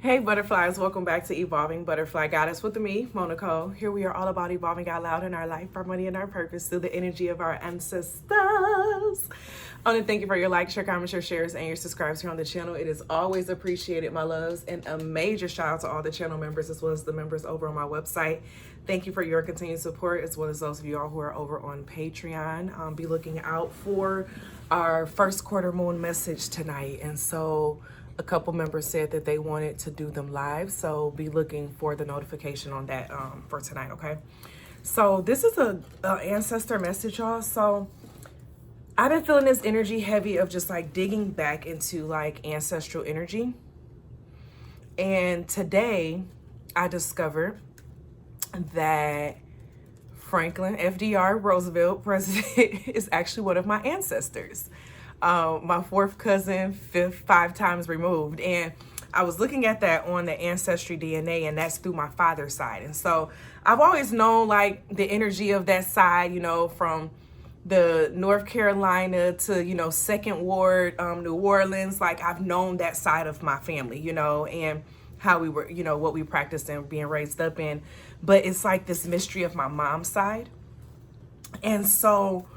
Hey butterflies, welcome back to Evolving Butterfly Goddess with me, Moe Nicole. Here we are all about evolving out loud in our life, our money, and our purpose through the energy of our ancestors. I want to thank you for your likes, your comments, your shares, and your subscribes here on the channel. It is always appreciated, my loves, and a major shout out to all the channel members as well as the members over on my website. Thank you for your continued support, as well as those of you all who are over on Patreon. Be looking out for our first quarter moon message tonight. And so a couple members said that they wanted to do them live, so be looking for the notification on that for tonight, okay? So this is a ancestor message, y'all. So I've been feeling this energy heavy of just like digging back into like ancestral energy. And today I discovered that Franklin FDR Roosevelt, president, is actually one of my ancestors. My fourth cousin, five times removed. And I was looking at that on the Ancestry DNA, and that's through my father's side. And so I've always known like the energy of that side, you know, from the North Carolina to, you know, Second Ward, New Orleans. Like I've known that side of my family, you know, and how we were, you know, what we practiced and being raised up in. But it's like this mystery of my mom's side. And so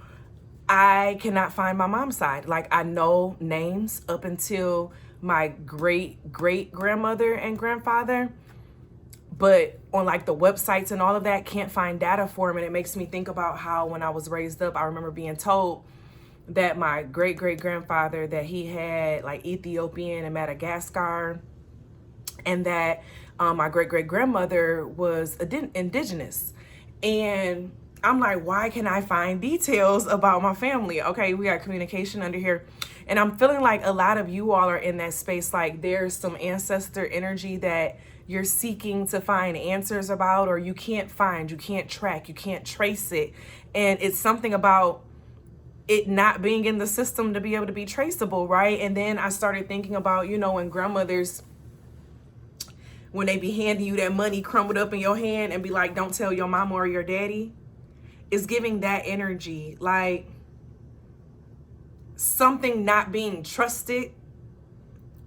I cannot find my mom's side. Like I know names up until my great grandmother and grandfather, but on like the websites and all of that, can't find data for them. And it makes me think about how when I was raised up, I remember being told that my great grandfather, that he had like Ethiopian and Madagascar, and that my great grandmother was indigenous. And I'm like, why can I find details about my family? Okay, we got communication under here. And I'm feeling like a lot of you all are in that space. Like there's some ancestor energy that you're seeking to find answers about, or you can't find, you can't track, you can't trace it. And it's something about it not being in the system to be able to be traceable, right? And then I started thinking about, you know, when grandmothers, when they be handing you that money crumbled up in your hand and be like, don't tell your mama or your daddy. Is giving that energy, like something not being trusted,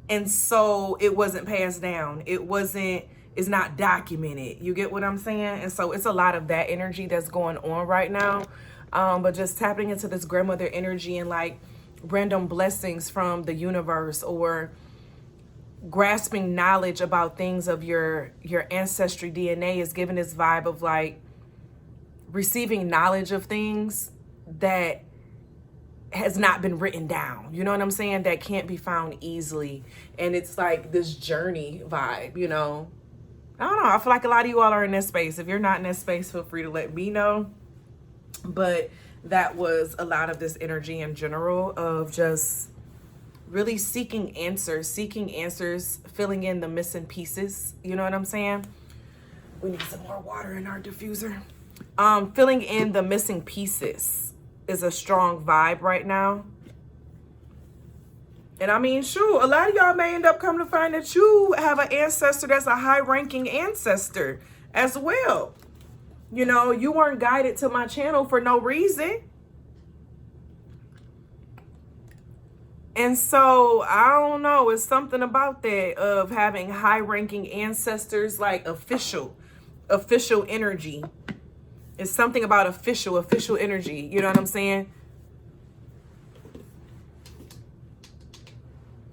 and so it wasn't passed down. It's not documented. You get what I'm saying? And so it's a lot of that energy that's going on right now. But just tapping into this grandmother energy and like random blessings from the universe, or grasping knowledge about things of your ancestry DNA is giving this vibe of like receiving knowledge of things that has not been written down, you know what I'm saying, that can't be found easily. And it's like this journey vibe, you know. I don't know, I feel like a lot of you all are in this space. If you're not in this space, feel free to let me know. But that was a lot of this energy in general of just really seeking answers, filling in the missing pieces, you know what I'm saying. We need some more water in our diffuser. Filling in the missing pieces is a strong vibe right now. And I mean, shoot, a lot of y'all may end up coming to find that you have an ancestor that's a high-ranking ancestor as well. You know, you weren't guided to my channel for no reason. And so, I don't know, it's something about that of having high-ranking ancestors, like official energy. It's something about official energy. You know what I'm saying?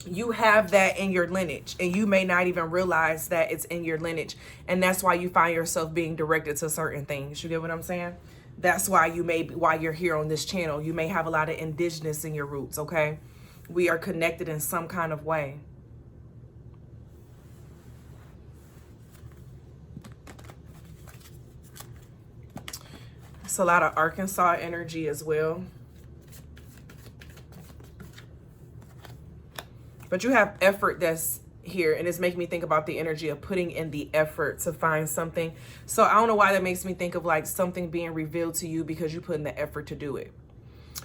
You have that in your lineage, and you may not even realize that it's in your lineage. And that's why you find yourself being directed to certain things. You get what I'm saying? That's why why you're here on this channel. You may have a lot of indigenous in your roots, okay? We are connected in some kind of way. It's a lot of Arkansas energy as well. But you have effort that's here, and it's making me think about the energy of putting in the effort to find something. So I don't know why that makes me think of like something being revealed to you because you put in the effort to do it.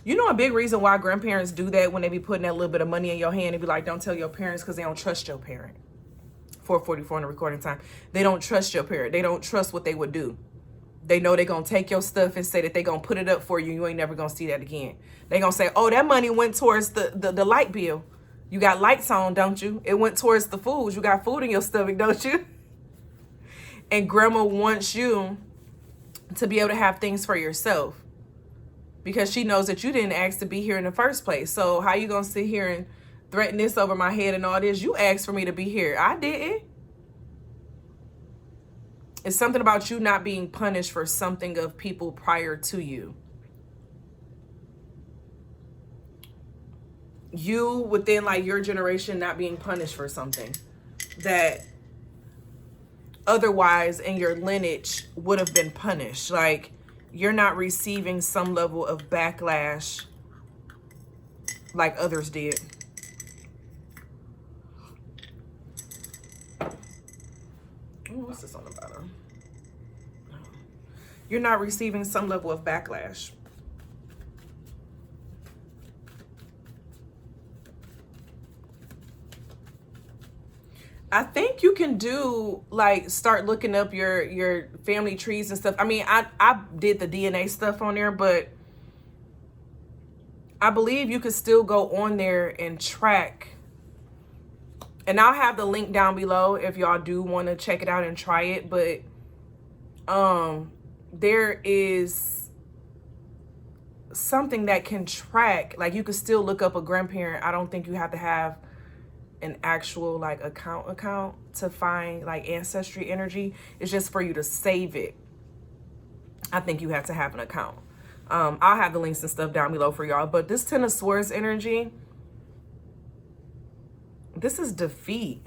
You know, a big reason why grandparents do that when they be putting that little bit of money in your hand and be like, don't tell your parents, because they don't trust your parent. 4:44 in the recording time. They don't trust your parent. They don't trust what they would do. They know they're going to take your stuff and say that they're going to put it up for you. You ain't never going to see that again. They're going to say, oh, that money went towards the light bill. You got lights on, don't you? It went towards the foods. You got food in your stomach, don't you? And grandma wants you to be able to have things for yourself because she knows that you didn't ask to be here in the first place. So how you gonna sit here and threaten this over my head and all this? You asked for me to be here. I didn't. It's something about you not being punished for something of people prior to you. You within like your generation not being punished for something that otherwise in your lineage would have been punished. Like you're not receiving some level of backlash like others did. Ooh, what's this on the bottom? You're not receiving some level of backlash. I think you can do like start looking up your family trees and stuff. I mean, I did the DNA stuff on there, but I believe you could still go on there and track. And I'll have the link down below if y'all do want to check it out and try it. But there is something that can track. Like you could still look up a grandparent. I don't think you have to have an actual like account to find like ancestry energy. It's just for you to save it. I think you have to have an account. I'll have the links and stuff down below for y'all. But this Ten of Swords energy, this is defeat.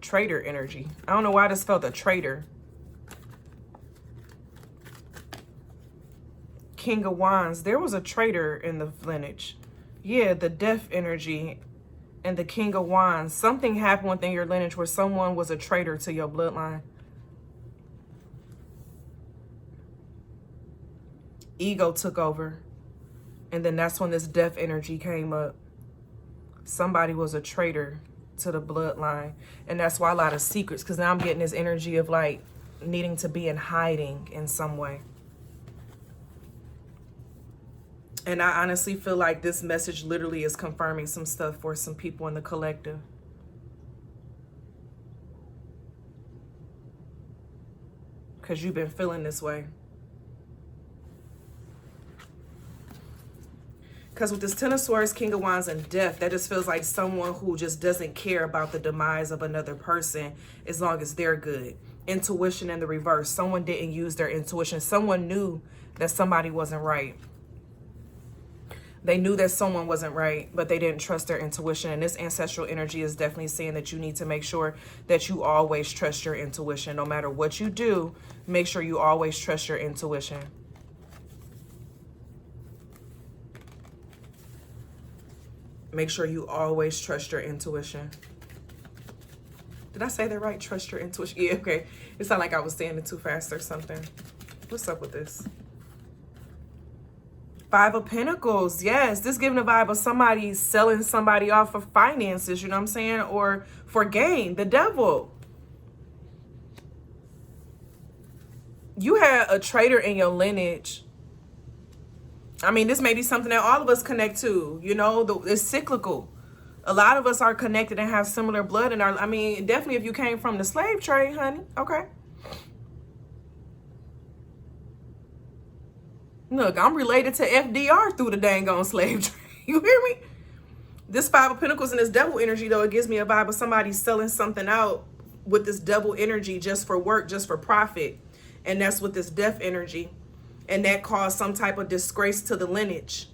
Traitor energy. I don't know why this felt a traitor. King of Wands. There was a traitor in the lineage. Yeah, the death energy and the King of Wands. Something happened within your lineage where someone was a traitor to your bloodline. Ego took over. And then that's when this death energy came up. Somebody was a traitor to the bloodline. And that's why a lot of secrets, because now I'm getting this energy of like needing to be in hiding in some way. And I honestly feel like this message literally is confirming some stuff for some people in the collective. Because you've been feeling this way. Because with this Ten of Swords, King of Wands, and Death, that just feels like someone who just doesn't care about the demise of another person as long as they're good. Intuition in the reverse. Someone didn't use their intuition. Someone knew that somebody wasn't right. They knew that someone wasn't right, but they didn't trust their intuition. And this ancestral energy is definitely saying that you need to make sure that you always trust your intuition. No matter what you do, make sure you always trust your intuition. Make sure you always trust your intuition. Did I say that right? Trust your intuition. Yeah, okay. It sounded like I was saying it too fast or something. What's up with this? Five of Pentacles. Yes, this giving a vibe of somebody selling somebody off for finances, you know what I'm saying? Or for gain. The Devil. You had a traitor in your lineage. I mean, this may be something that all of us connect to. You know, it's cyclical. A lot of us are connected and have similar blood in our... I mean, definitely if you came from the slave trade, honey. Okay. Look, I'm related to FDR through the dang on slave trade. You hear me? This Five of Pentacles and this Devil energy, though, it gives me a vibe of somebody selling something out with this Devil energy just for work, just for profit. And that's with this Death energy. And that caused some type of disgrace to the lineage.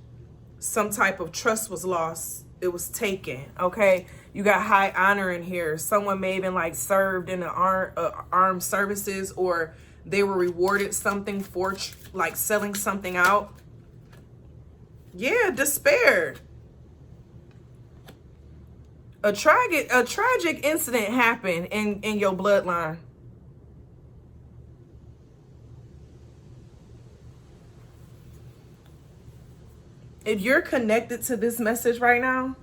Some type of trust was lost. It was taken, okay? You got high honor in here. Someone may have been like served in the armed services, or they were rewarded something for like selling something out. Yeah, despair. A tragic incident happened in your bloodline. If you're connected to this message right now,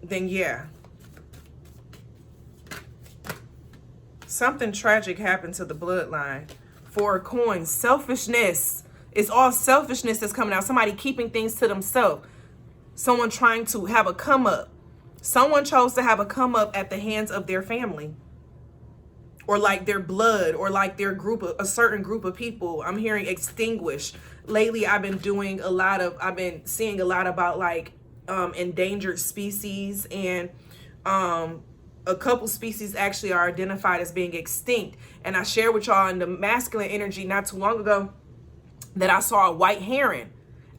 then yeah. Something tragic happened to the bloodline. Four of Coins. Selfishness It's all selfishness that's coming out. Somebody keeping things to themselves. Someone trying to have a come up. Someone chose to have a come up at the hands of their family. Or like their blood, or like their group, a certain group of people. I'm hearing extinguish. Lately, I've been seeing a lot about like endangered species, and a couple species actually are identified as being extinct. And I shared with y'all in the masculine energy not too long ago that I saw a white heron.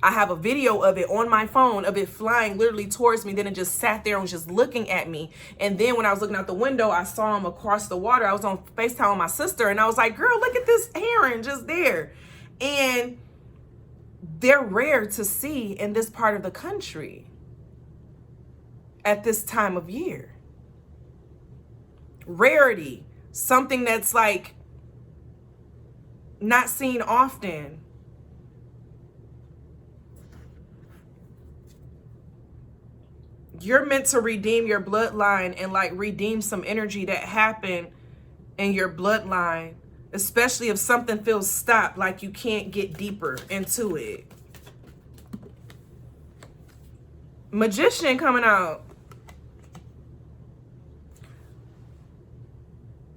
I have a video of it on my phone of it flying literally towards me. Then it just sat there and was just looking at me. And then when I was looking out the window, I saw him across the water. I was on FaceTime with my sister and I was like, girl, look at this heron just there. And they're rare to see in this part of the country at this time of year. Rarity, something that's like not seen often. You're meant to redeem your bloodline and like redeem some energy that happened in your bloodline, especially if something feels stopped, like you can't get deeper into it. Magician coming out.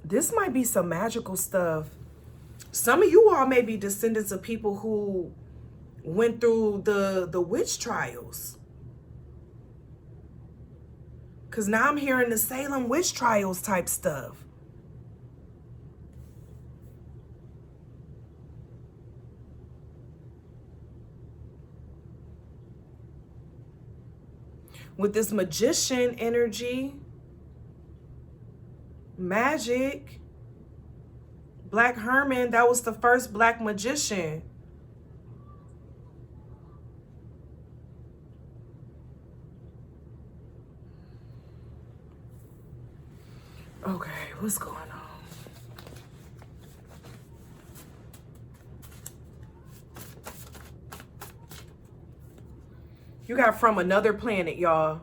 This might be some magical stuff. Some of you all may be descendants of people who went through the witch trials. Because now I'm hearing the Salem witch trials type stuff. With this magician energy, magic, Black Herman, that was the first black magician. Okay, what's going on? You got from another planet, y'all.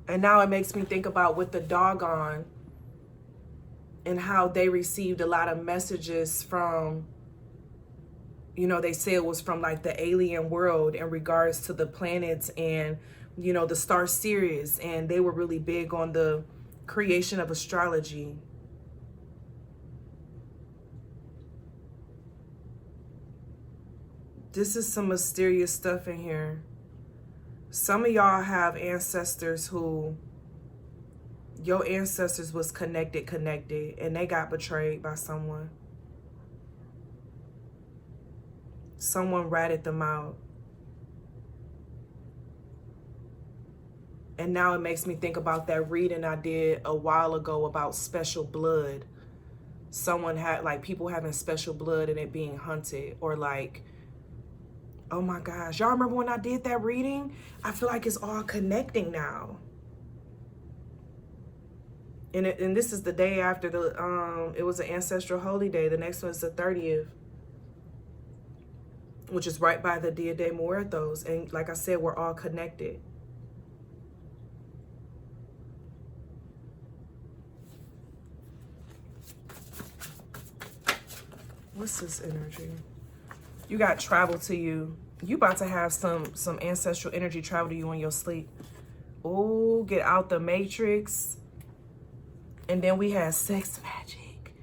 And now it makes me think about with the doggone and how they received a lot of messages from, you know, they say it was from like the alien world in regards to the planets and, you know, the star series. And they were really big on the creation of astrology. This is some mysterious stuff in here. Some of y'all have ancestors who, your ancestors was connected, and they got betrayed by someone. Someone ratted them out. And now it makes me think about that reading I did a while ago about special blood. Someone had, like, people having special blood and it being hunted, or like, oh my gosh, y'all remember when I did that reading? I feel like it's all connecting now. And this is the day after the, it was an Ancestral Holy Day. The next one is the 30th, which is right by the Dia de Muertos. And like I said, we're all connected. What's this energy? You got travel to you. You about to have some ancestral energy travel to you in your sleep. Oh, get out the matrix. And then we had sex magic.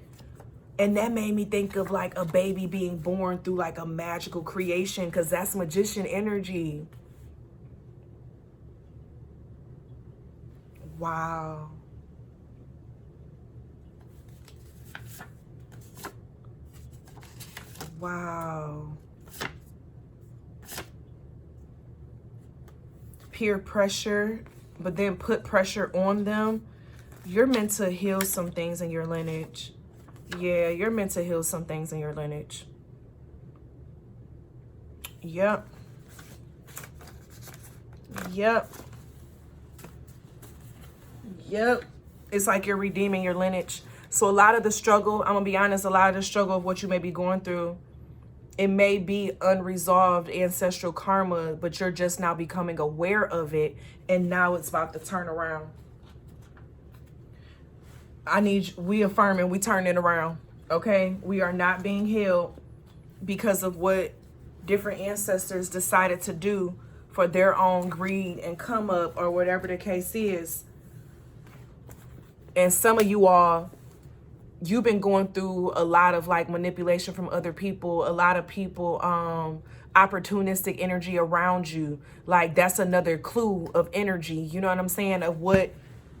And that made me think of like a baby being born through like a magical creation, because that's magician energy. Wow. Wow. Peer pressure, but then put pressure on them. You're meant to heal some things in your lineage. Yeah, you're meant to heal some things in your lineage. Yep. Yep. Yep. It's like you're redeeming your lineage. So a lot of the struggle, I'm going to be honest, a lot of the struggle of what you may be going through It may be unresolved ancestral karma, but you're just now becoming aware of it, and now it's about to turn around. We affirming, we turning it around, okay? We are not being held because of what different ancestors decided to do for their own greed and come up, or whatever the case is. And some of you all, you've been going through a lot of like manipulation from other people, a lot of people, opportunistic energy around you. Like that's another clue of energy, you know what I'm saying? Of what,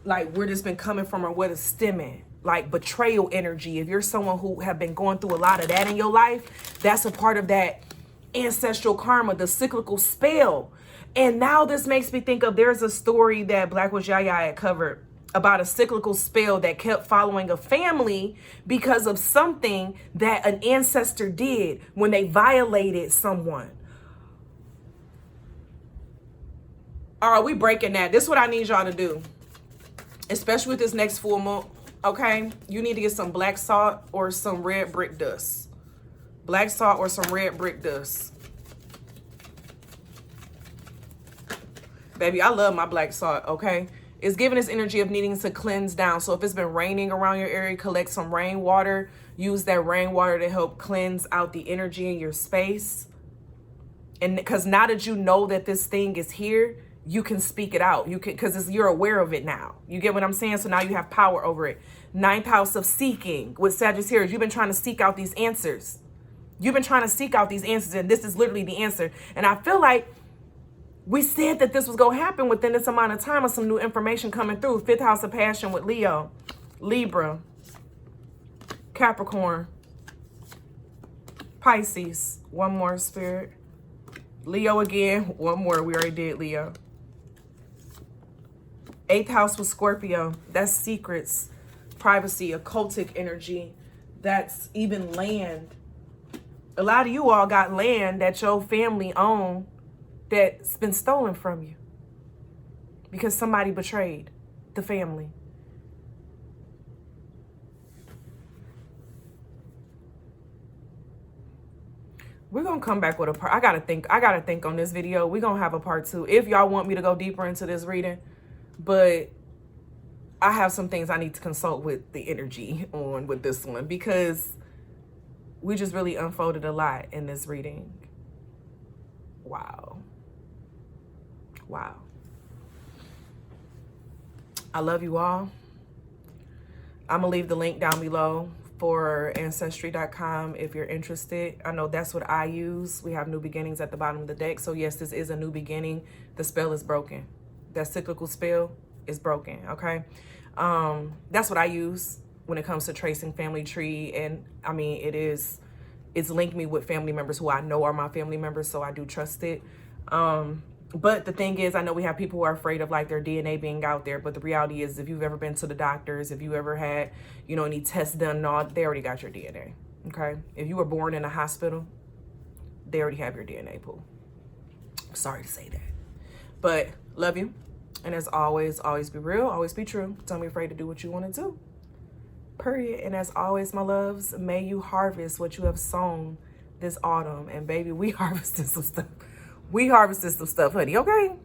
like where this been coming from or what is stemming. Like betrayal energy. If you're someone who have been going through a lot of that in your life, that's a part of that ancestral karma, the cyclical spell. And now this makes me think of, there's a story that Black Witch Yaya had covered about a cyclical spell that kept following a family because of something that an ancestor did when they violated someone. All right, we breaking that. This is what I need y'all to do, especially with this next full moon, okay? You need to get some black salt or some red brick dust. Black salt or some red brick dust. Baby, I love my black salt, okay? It's giving this energy of needing to cleanse down. So if it's been raining around your area, collect some rainwater. Use that rainwater to help cleanse out the energy in your space. And because now that you know that this thing is here, you can speak it out. You can, because you're aware of it now. You get what I'm saying? So now you have power over it. 9th house of seeking with Sagittarius. You've been trying to seek out these answers. You've been trying to seek out these answers, and this is literally the answer. And I feel like we said that this was going to happen within this amount of time, of some new information coming through. 5th house of passion with Leo, Libra, Capricorn, Pisces. One more, Spirit. Leo again. One more. We already did Leo. 8th house with Scorpio. That's secrets, privacy, occultic energy. That's even land. A lot of you all got land that your family owned that's been stolen from you because somebody betrayed the family. We're gonna come back with a part. I gotta think on this video. We're gonna have a part 2 if y'all want me to go deeper into this reading, but I have some things I need to consult with the energy on with this one, because we just really unfolded a lot in this reading. Wow. Wow. I love you all. I'm going to leave the link down below for Ancestry.com if you're interested. I know that's what I use. We have new beginnings at the bottom of the deck. So yes, this is a new beginning. The spell is broken. That cyclical spell is broken, okay? That's what I use when it comes to tracing family tree. And I mean, it's linked me with family members who I know are my family members, so I do trust it. But the thing is, I know we have people who are afraid of like their DNA being out there, but the reality is, if you've ever been to the doctors, if you ever had, you know, any tests done and all, they already got your DNA, okay? If you were born in a hospital, they already have your DNA pool. Sorry to say that, but love you. And as always be real, always be true. Don't be afraid to do what you want to do. Period. And as always, my loves, may you harvest what you have sown this autumn. And baby, we harvested some stuff. We harvested some stuff, honey, okay?